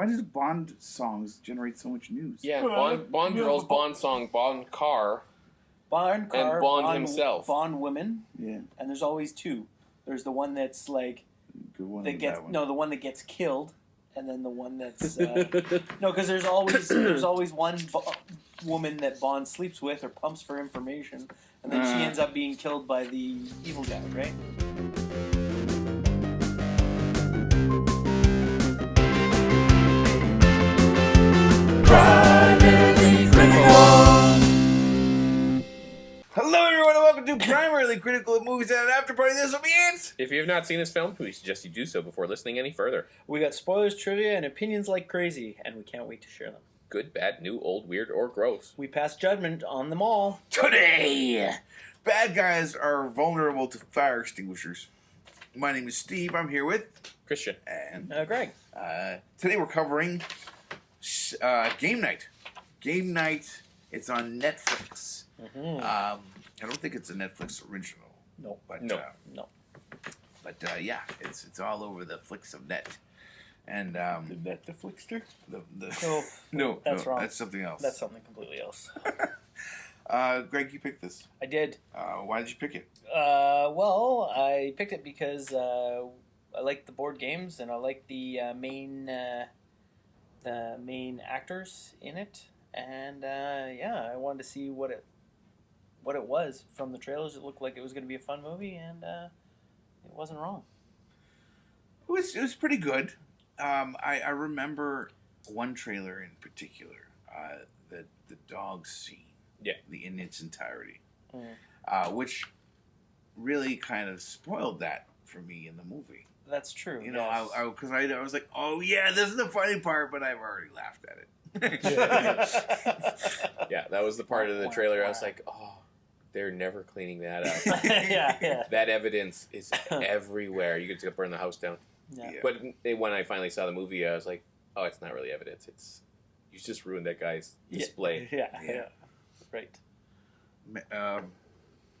Why do Bond songs generate so much news? Yeah, Bond girls, Bond song, Bond car, Bond car, and Bond himself. Bond women. Yeah. And there's always two. There's the one that's like Good one. that gets the one that gets killed, and then the one that's no, because there's always one woman that Bond sleeps with or pumps for information, and then she ends up being killed by the evil guy, right? Hello, everyone, and welcome to Primarily Critical at Movies and After Party. This will be it. If you have not seen this film, we suggest you do so before listening any further. We got spoilers, trivia, and opinions like crazy, and we can't wait to share them. Good, bad, new, old, weird, or gross. We pass judgment on them all. Today, bad guys are vulnerable to fire extinguishers. My name is Steve. I'm here with Christian. and Greg. today we're covering Game Night. Game Night. It's on Netflix. Mm-hmm. I don't think it's a Netflix original. No. But, No. But yeah, it's all over the flicks of net. And The Flickster? no, That's wrong. That's something else. That's something completely else. Greg, you picked this. I did. Why did you pick it? Well, I picked it because I like the board games and I like the main actors in it, and I wanted to see what it was from the trailers. It looked like it was going to be a fun movie, and it wasn't wrong. It was pretty good. I remember one trailer in particular, the dog scene. Yeah. In its entirety, which really kind of spoiled that for me in the movie. That's true. You know, yes. because I was like, oh yeah, this is the funny part, but I've already laughed at it. Yeah, that was the part of the trailer I was like, oh, they're never cleaning that up. yeah. That evidence is everywhere. You could just burn the house down. Yeah. But when I finally saw the movie, I was like, oh, it's not really evidence. You just ruined that guy's display. Yeah. Right.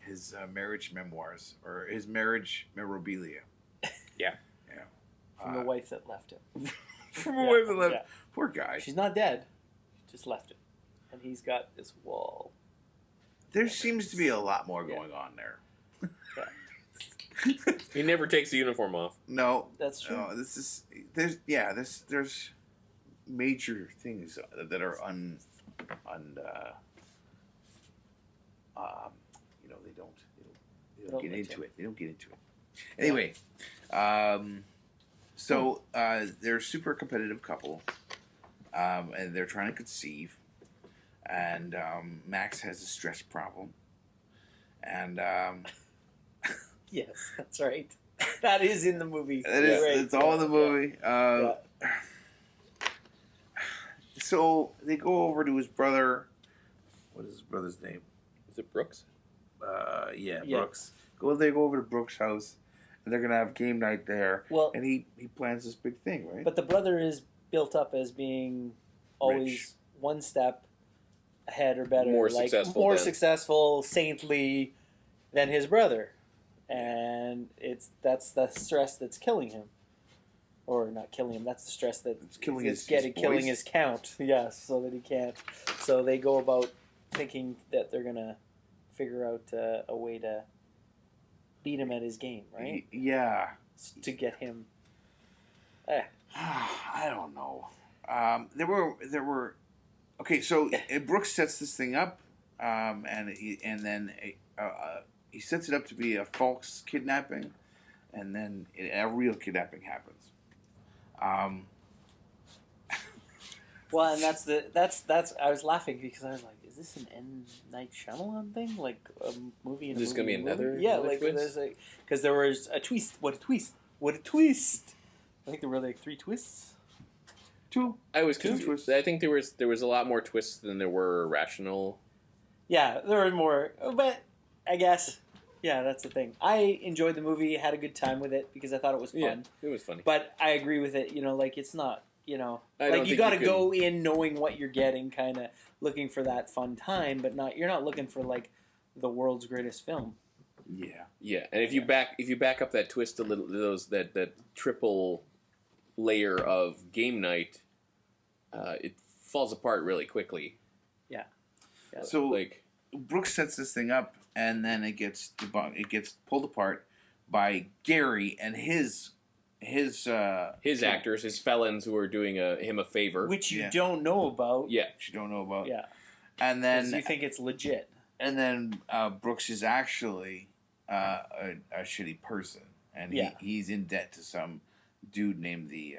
His marriage memoirs, or his marriage memorabilia. Yeah. From the wife that left him. From a wife that left. Yeah. Poor guy. She's not dead. She just left him. And he's got this wall. There seems to be a lot more going on there. He never takes the uniform off. No. That's true. No, there's major things that are they don't get into it. They don't get into it. Anyway, so they're a super competitive couple, and they're trying to conceive, and Max has a stress problem, and Yes, that's right. That is in the movie. it's all in the movie. So they go over to his brother. What is his brother's name? Is it Brooks? Brooks. They go over to Brooks' house, and they're gonna have game night there. Well, and he plans this big thing, right? But the brother is built up as being always Rich. one step ahead or better, More successful, saintly than his brother, and that's the stress that's killing him, or not killing him. That's the stress that's killing killing his count. Yes, so that he can't. So they go about thinking that they're gonna figure out a way to beat him at his game, right? Yeah. To get him. I don't know. There were. Okay, so Brooks sets this thing up, and then he sets it up to be a false kidnapping, and then a real kidnapping happens. Well, and that's. I was laughing because I was like, "Is this an M. Night Shyamalan thing? Like a movie? Is this gonna be another? Yeah, another like twist? there's because there was a twist. What a twist! What a twist! I think there were like 3 twists. 2. I was Two confused. twists. I think there was a lot more twists than there were rational. Yeah, there were more, but I guess that's the thing. I enjoyed the movie, had a good time with it because I thought it was fun. Yeah, it was funny. But I agree with it. Like it's not. I don't Like you think got to you could- go in knowing what you're getting, kind of looking for that fun time, but you're not looking for like the world's greatest film. Yeah, and if you back up that twist a little, that triple layer of game night, it falls apart really quickly. Yeah. So like Brooks sets this thing up, and then it gets pulled apart by Gary and his actors, his felons who are doing him a favor, Which you don't know about. Yeah, you don't know about. Yeah. And then you think it's legit. And then Brooks is actually a shitty person, and he's in debt to some dude named the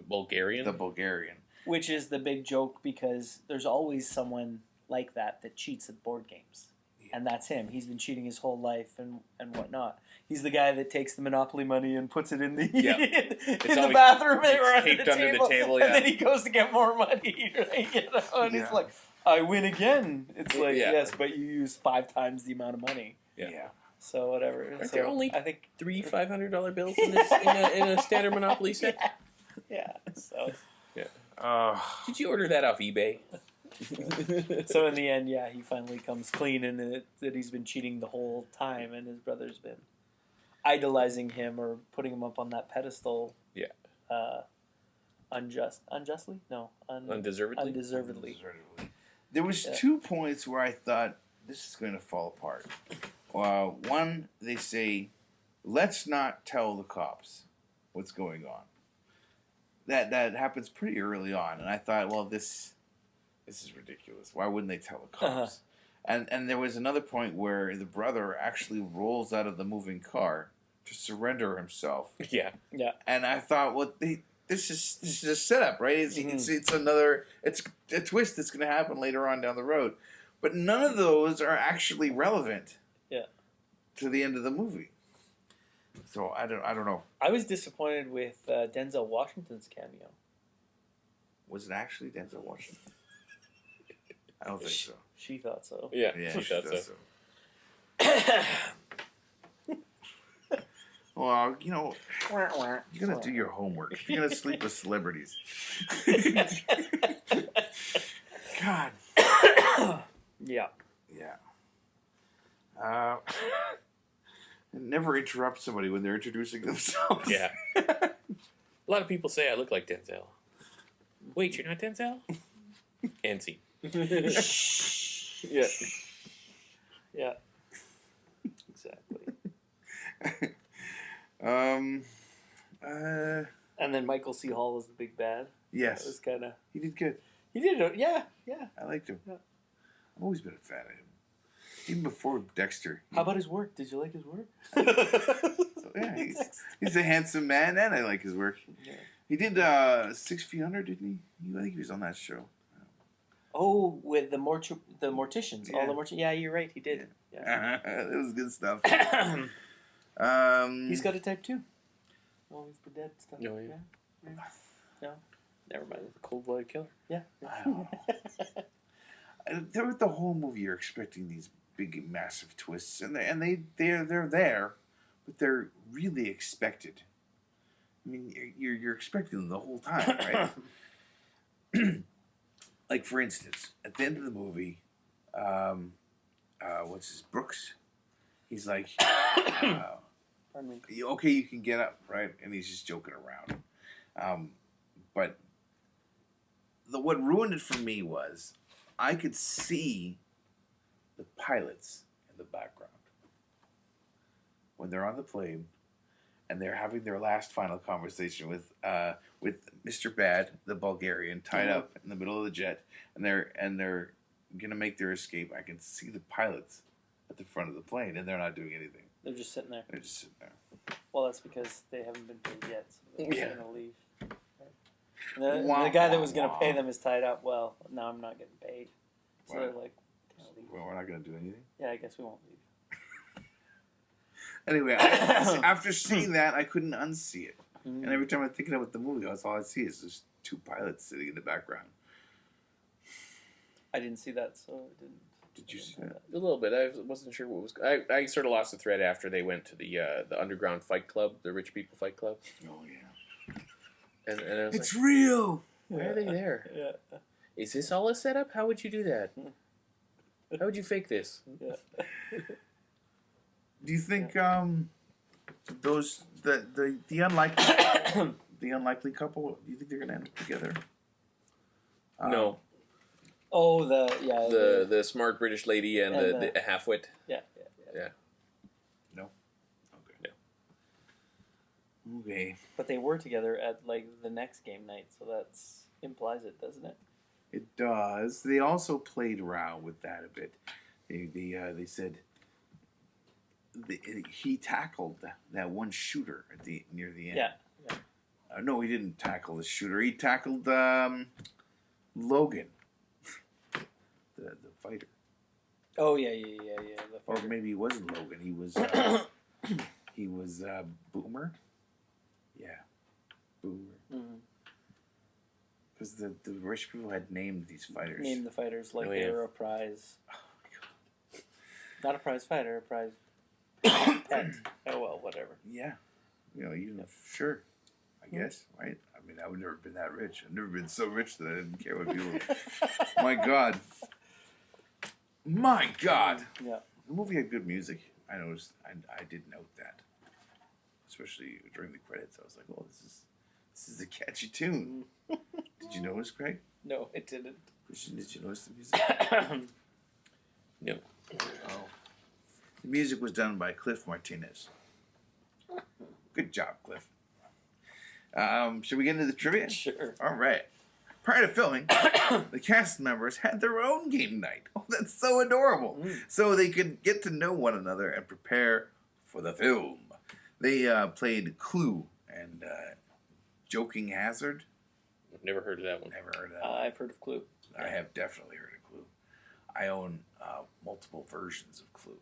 Bulgarian. The Bulgarian. Which is the big joke, because there's always someone like that cheats at board games. Yeah. And that's him. He's been cheating his whole life and whatnot. He's the guy that takes the Monopoly money and puts it in the in the bathroom or taped under the table, and then he goes to get more money. Right? You know? And he's like, I win again. It's like, yes, but you use 5 times the amount of money. Yeah. So whatever. Aren't there only, I think, 3 $500 bills in a standard Monopoly set? Yeah. So. Yeah. Did you order that off eBay? So in the end, he finally comes clean, and that he's been cheating the whole time, and his brother's been idolizing him or putting him up on that pedestal. Yeah. Unjustly? No. Undeservedly. There was 2 points where I thought this is going to fall apart. One, they say, let's not tell the cops what's going on. That happens pretty early on, and I thought, well, this is ridiculous. Why wouldn't they tell the cops? And there was another point where the brother actually rolls out of the moving car to surrender himself. Yeah. And I thought, well, this is a setup, right? It's another a twist that's going to happen later on down the road, but none of those are actually relevant. To the end of the movie. So I don't know. I was disappointed with Denzel Washington's cameo. Was it actually Denzel Washington? I don't think so. She thought so. Yeah, she thought so. Well, you gotta do your homework. If you're gonna sleep with celebrities. God. Yeah. Never interrupt somebody when they're introducing themselves. Yeah. A lot of people say I look like Denzel. Wait, you're not Denzel? And scene. Yeah. Exactly. And then Michael C. Hall was the big bad. Yes. That was kind of. He did good. He did. Yeah. I liked him. Yeah. I've always been a fan of him. Even before Dexter. How about his work? Did you like his work? Yeah, he's a handsome man, and I like his work. Yeah. He did 6 Feet Under, didn't he? I think he was on that show. Oh, with the morticians. Yeah. All the morticians. Yeah, you're right. He did. Yeah. It was good stuff. He's got a type 2. Always the dead stuff. No, yeah. No. Never mind. Cold-blooded killer. Yeah. Throughout the whole movie, you're expecting these big, massive twists, and they're there, but they're really expected. I mean, you're expecting them the whole time, right? Like, for instance, at the end of the movie, what's his Brooks? He's like, Pardon me. okay, you can get up, right? And he's just joking around. But what ruined it for me was I could see the pilots in the background when they're on the plane and they're having their last final conversation with Mr. Bad, the Bulgarian, tied up in the middle of the jet, and they're gonna make their escape. I can see the pilots at the front of the plane, and they're not doing anything. They're just sitting there. They're just sitting there. Well, that's because they haven't been paid yet, so they're going to leave. Wow, the guy that was going to wow. pay them is tied up. Well, now I'm not getting paid. So they're like, "Can I leave?" Well, we're not going to do anything. Yeah, I guess we won't leave. Anyway, after seeing that, I couldn't unsee it. Mm. And every time I'm thinking about the movie, that's all I see is just 2 pilots sitting in the background. I didn't see that, so I didn't. Did you see that? A little bit. I wasn't sure what was. I sort of lost the thread after they went to the underground fight club, the rich people fight club. Oh yeah. And I was It's like, real. why are they there? Yeah. Is this all a setup? How would you do that? How would you fake this? Yeah. Do you think those the unlikely the unlikely couple? Do you think they're gonna end up together? No, Oh, the smart British lady and the half-wit. yeah. No. Okay. No. Okay. But they were together at like the next game night, so that's implies it, doesn't it? It does. They also played around with that a bit. They said he tackled that one shooter near the end. Yeah. No, he didn't tackle the shooter. He tackled Logan, the fighter. Oh yeah. The Or fighter. maybe he wasn't Logan. He was he was Boomer. Yeah, Boomer. Mm-hmm. Because the rich people had named these fighters. Name the fighters like Oh, they yeah. were a prize. Not a prize fighter, a prize pet. Oh well, whatever. Yeah, sure. I guess, right? I mean, I've never been that rich. I've never been so rich that I didn't care what people. My God. Yeah. The movie had good music. I noticed. I did note that, especially during the credits. I was like, "Oh, this is a catchy tune." Did you notice, Craig? No, it didn't. Did you notice the music? No. Oh, the music was done by Cliff Martinez. Good job, Cliff. Should we get into the trivia? Sure. All right. Prior to filming, the cast members had their own game night. Oh, that's so adorable. So they could get to know one another and prepare for the film. They played Clue and Joking Hazard. I've never heard of that one. Never heard of that. I've heard of Clue. I have definitely heard of Clue. I own multiple versions of Clue.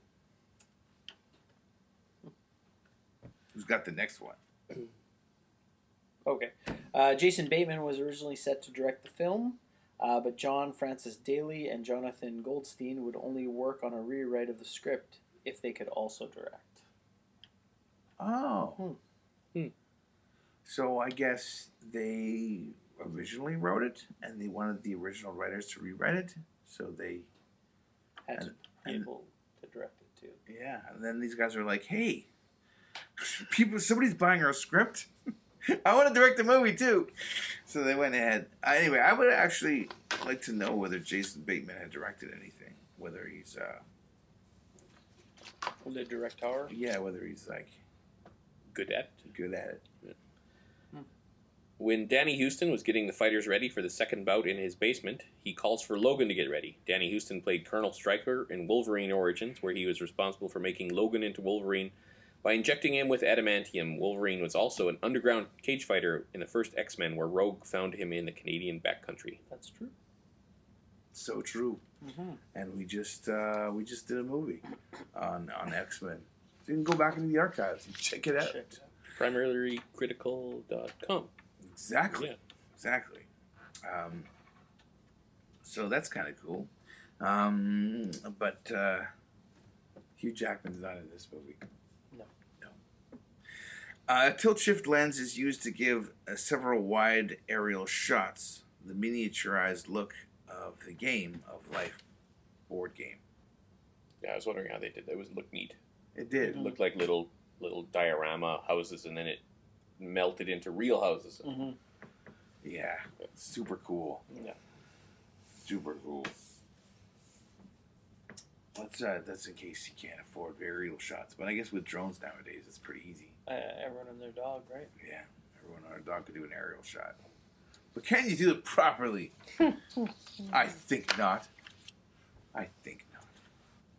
Who's got the next one? Okay. Jason Bateman was originally set to direct the film, but John Francis Daly and Jonathan Goldstein would only work on a rewrite of the script if they could also direct. Oh. So I guess they originally wrote it, and they wanted the original writers to rewrite it, so they Had to be able to direct it too. yeah. And then these guys are like, "Hey, somebody's buying our script. I want to direct the movie too." So they went ahead. Anyway, I would actually like to know whether Jason Bateman had directed anything. Whether he's The director. whether he's like Good at. good at it. When Danny Houston was getting the fighters ready for the second bout in his basement, he calls for Logan to get ready. Danny Houston played Colonel Stryker in Wolverine Origins, where he was responsible for making Logan into Wolverine by injecting him with adamantium. Wolverine was also an underground cage fighter in the first X-Men, where Rogue found him in the Canadian backcountry. That's true. So true. Mm-hmm. And we just did a movie on X-Men. So you can go back into the archives and check it out. PrimaryCritical.com. Exactly. Yeah. Exactly. So that's kind of cool. But Hugh Jackman's not in this movie. No. A tilt shift lens is used to give several wide aerial shots, the miniaturized look of the Game of Life board game. Yeah, I was wondering how they did that. It looked neat. It did. It looked like little diorama houses, and then it melted into real houses. Mm-hmm. Yeah. Super cool. Yeah. Super cool. That's in case you can't afford aerial shots. But I guess with drones nowadays, it's pretty easy. Everyone and their dog, right? Yeah. Everyone on a dog could do an aerial shot. But can you do it properly? I think not. I think not.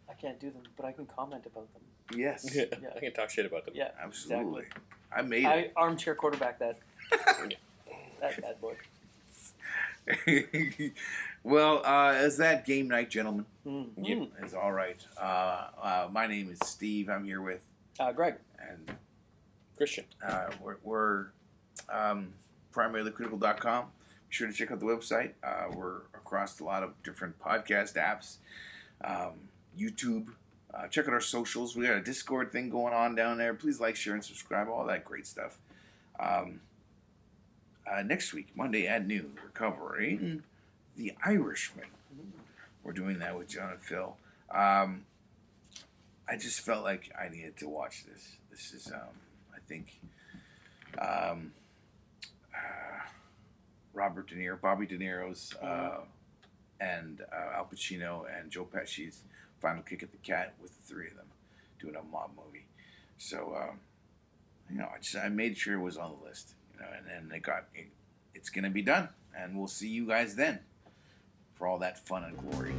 I can't do them, but I can comment about them. Yes. Yeah. I can talk shit about them. Yeah, Absolutely. exactly. I made I armchair quarterback that bad boy. it. Well, is that game night, gentlemen? Mm-hmm. Yep. Is all right. My name is Steve. I'm here with Greg. and Christian. we're primarycritical.com. Be sure to check out the website. We're across a lot of different podcast apps, YouTube. Check out our socials. We got a Discord thing going on down there. Please like, share, and subscribe. All that great stuff. Next week, Monday at noon, we're covering The Irishman. We're doing that with John and Phil. I just felt like I needed to watch this. This is, I think, Robert De Niro, Bobby De Niro's, and Al Pacino and Joe Pesci's final kick at the cat with the three of them doing a mob movie. So, I made sure it was on the list, and then it's going to be done, and we'll see you guys then for all that fun and glory.